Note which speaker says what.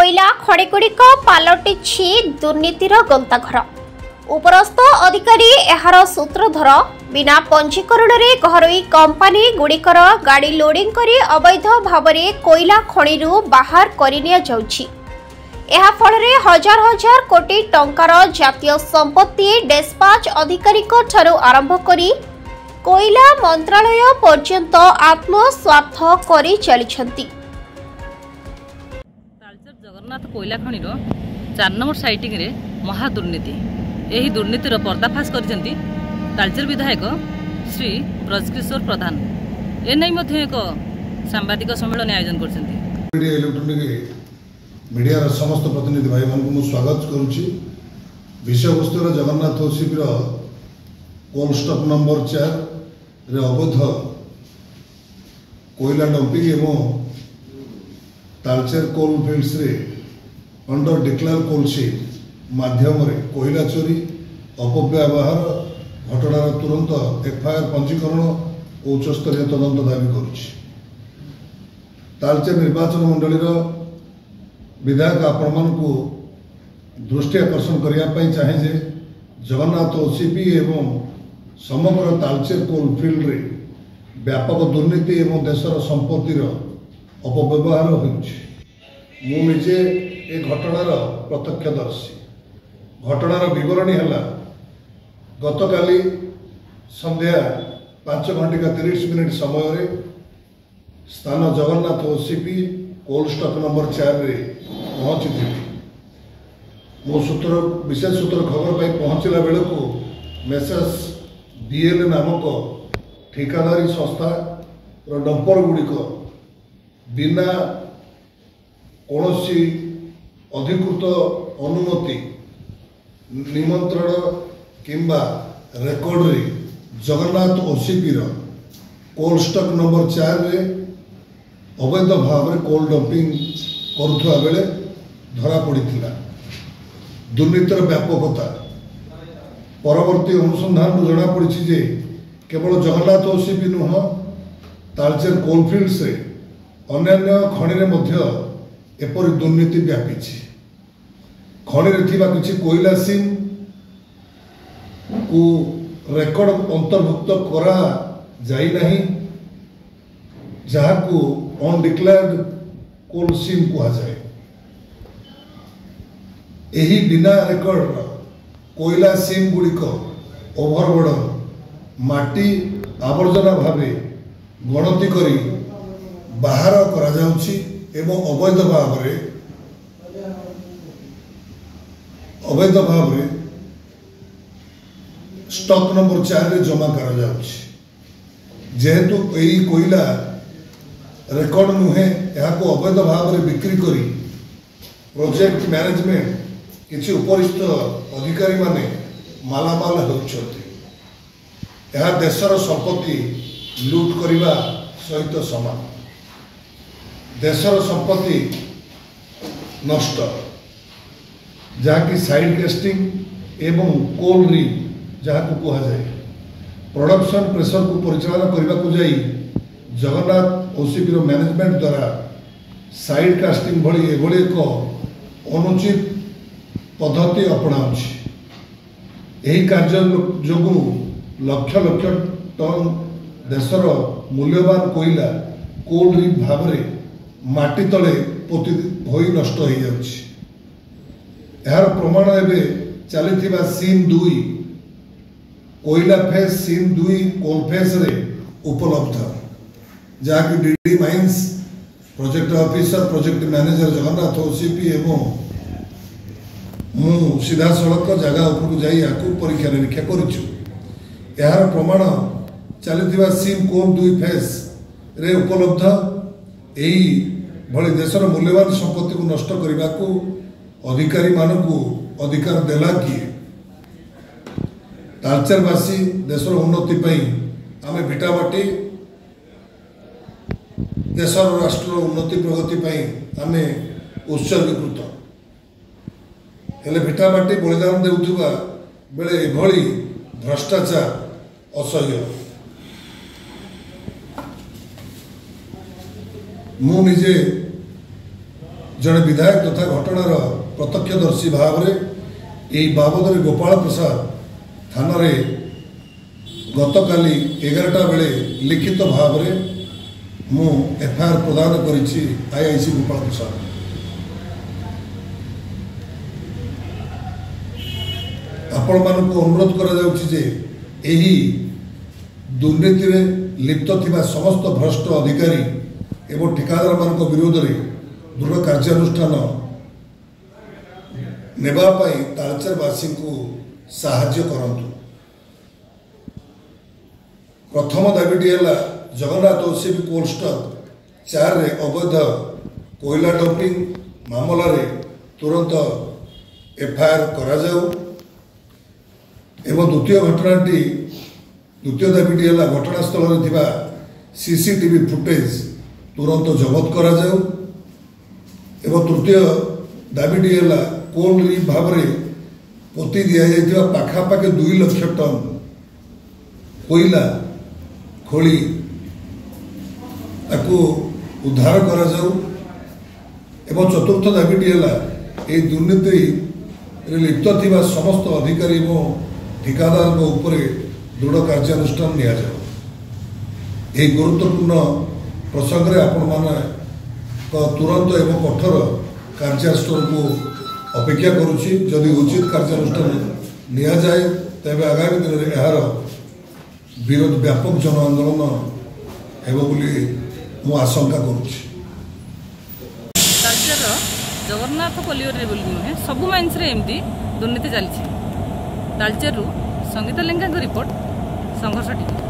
Speaker 1: कोयला खड़ीगुड़िक पालटिछि दुर्नीतिर गंताघर। उपरस्थ अधिकारी एहार सूत्रधर बिना पंजीकरण रे घरोई कंपानी गुड़िकर गाड़ी लोडिंग करी अवैध भावरे कोयला खणिरु बाहर करिनिया जाउछि। एहा फलरे हजार हजार कोटी टंकार जातीय संपत्ति डेस्पाच अधिकारी ठारू आरंभ करी कोयला मंत्रालय पर्यंत आत्मस्वार्थ करी चलिछंती।
Speaker 2: तालचेर जगन्नाथ कोयला खणिर 4 नंबर साइटिंग रे महादुर्नीति यही दुर्नीतिर पर्दाफाश करिसेंती तालचेर विधायक श्री ब्रजकिशोर प्रधान। एनै मध्ये एक सांबादिक सम्मेलन आयोजन करछंती।
Speaker 3: इलेक्ट्रोनिक मीडिया समस्त प्रतिनिधि भाई मान को स्वागत करुच्ची। विषय वस्तु जगन्नाथ ओसीपी कोल स्टॉक नंबर 4 रे अवैध कोयला डंपिंग एवं तालचेर कोल फील्ड्स रे अंडर डिक्लेयर कोल शीट माध्यम रे कोयला चोरी अपव्यवहार घटनार तुरंत एफआईआर पंजीकरण और उच्चस्तरीय तदंत दाबी करुच्ची। तालचेर निर्वाचन मंडलीर विधायक आपण को दृष्टि आकर्षण करने चाहे जे जगन्नाथ ओसीपी एवं समग्र तालचेर कोल फील्ड रे व्यापक दुर्नीति एवं देशर संपत्तिर अपव्यवहार होइछि। मु निजे ए घटनार प्रत्यक्षदर्शी। घटनार विवरणी है गतकाली संध्या 5:30 समय स्थान जगन्नाथ ओसीपी कोल स्टॉक नंबर 4 रे पहुंची थी। मो सूत्र विशेष सूत्र खबर पाई पहुंचला बेल को मेसेज डीएल नामक ठिकादारी संस्था डंपर गुड़िक बिना कौनसी अधिकृत अनुमति निमंत्रण किंबा रेकर्ड रे जगन्नाथ ओसीपी कोल स्टॉक नंबर 4 रे अवैध भाव में कोल डंपिंग करुवा बेले धरा पड़ा। दुर्नीतिर व्यापकता परवर्ती अनुसंधान जना पड़ी जे केवल जगन्नाथ ओसीपी नुह तालचेर कोलफिल्ड्स रे अन्य खनि रे मध्य एपरि दुर्नीति व्यापी। खनि रे थिबा किछि कोयला सीम को रेकर्ड अंतर्भुक्त करा जाई नाही जहाँ को अनडिक्लेयर्ड कोल सीम कहा जाए। यही बिना रेकर्ड कोयला सीम गुड़िक ओभरबोर्डर माटी आवर्जना भावे गणति करी बाहर करा जाउछि एवं अवैध भाव रे स्टॉक नंबर 4 रे जमा करा जाउछि। जेहेतु यही कोयला रेकर्ड नुहे यहाँ अवैध भाव में बिक्री करी प्रोजेक्ट मैनेजमेंट किसी उपरिस्थ अधिकारी माने मालामाल होउछथि। यह देशर संपत्ति लूट करने सहित समान। देशर संपत्ति नष्ट जहाँकि साइड कास्टिंग एवं कोल रिग जहाँ को कहा जाए प्रोडक्शन प्रेशर को परिचालन करने को जाई जगन्नाथ ओसीपी मैनेजमेंट द्वारा साइड कास्टिंग भली एभली एक अनुचित पद्धति अपनाउछि। यही कार्य जोगु लक्ष लक्ष टन देशर मूल्यवान कोयला कोल रिग भाव में माटी तले पोति होई नष्ट हो जाउछि। यार प्रमाण एबे चलिथिबा सीम 2 कोयला फेस सीम 2 कोल फेस रे उपलब्ध जहाँकि DD mines project officer project manager Jagannath OCP एवं मु सीधा सड़क जगह उपरको जाई आकु परीक्षा निरीक्षा करिछु। यार प्रमाण चलिथिबा सीम कोल 2 फेस रे उपलब्ध एही भली देशर मूल्यवान संपत्ति को नष्ट करने को अधिकारी मानकु अधिकार देला किए। तालचेरवासी देशर उन्नति पई आमे भिटाबाटी देशर राष्ट्र उन्नति प्रगति पई आमे उत्सर्गीकृत हेले भिटाबाटी बलिदान देउथुबा बेले एभली भ्रष्टाचार असह्य। मु निजे जड़े विधायक तथा घटनार प्रत्यक्षदर्शी भाव में यही बाबद गोपाल प्रसाद थाना गतकाली 11टा बेले लिखित भाव में मु एफआईआर प्रदान करिछि आईआईसी गोपाल प्रसाद। आपण मानक अनुरोध करा जाउछि जे एही दुर्नीति में लिप्त थिबा समस्त भ्रष्ट अधिकारी एवं ठिकादार मानक विरोध में दृढ़ कार्यानुष्ठान नेबापाई तालचेरवासी को साहाय्य करंतु। प्रथम दाबीटी है जगन्नाथ ओसीबी कोल्ड स्टॉक 4 रे अवैध कोयला डंपिंग मामला रे तुरंत एफआईआर करा जाऊ एवं द्वितीय दाबीटी है घटनास्थल में थिबा सीसीटीवी फुटेज तुरंत जबत करा जाऊ एवं तृतीय दाबीटी है कोल री भाव में पोती दि जाइथिबा पाखापाखि 2 लाख टन कोयला खोली ताकू उद्धार करा जाऊ एवं चतुर्थ दाबीटी है ये दुर्नीति लिप्त थिबा समस्त अधिकारी एवं ठिकादार उपरे दृढ़ कार्यानुष्ठान निया जाऊ। यह गुरुत्वपूर्ण प्रसंग में आपण माने तुरंत एवं कठोर कार्यानुष्ठान को अपेक्षा करुछि। जदि उचित कार्यानुष्ठान निया जाए तेबे आगामी दिन में यार विरोध व्यापक जन आंदोलन हेबो बोली मु आशंका करुछि।
Speaker 2: तालचेर जगन्नाथ पल्लीरे बोली नुहे सब माइंस रे एमती दुर्नीति चलछि। तालचेरु संगीता लेंगा रिपोर्ट संघर्ष टीवी।